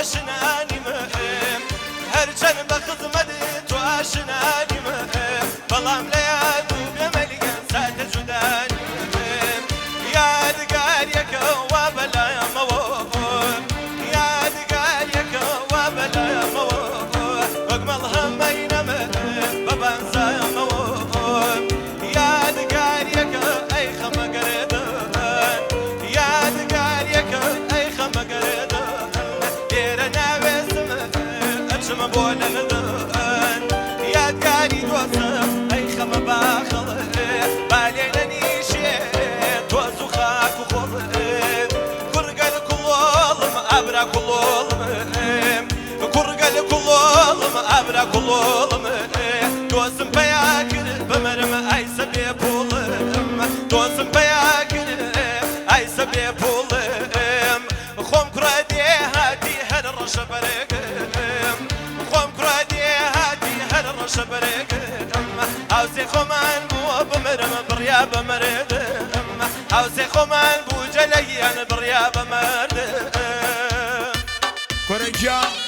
آشنانی مهم هرچند بخدمت تو آشنانی مهم بلام لیاد و بملگن ساعت جدانی مهم یادگار یک و بلا موهم یادگار یک و بلا موهم اجمل همین مهم ببنزا موهم یادگار یک ای خم گردن یادگار یک ای خم گردن دیره نویسم ارشم بولندن یادگاری دوستم ای خم باخله بالین نیشه توز و خاک و خله کرگل کلولم ابرا کلولم کرگل کلولم ابرا کلولم دوستم بیاکر بمرم ای سبی پولم دوستم بیاکر ای سبی پولم خم کردی هاتی هر رش برگم خم کردی هاتی هر رش برگم اوزی خمان بو بمرم بریا بمردم اوزی خمان بو جلیان بریا بمردم Corinthians.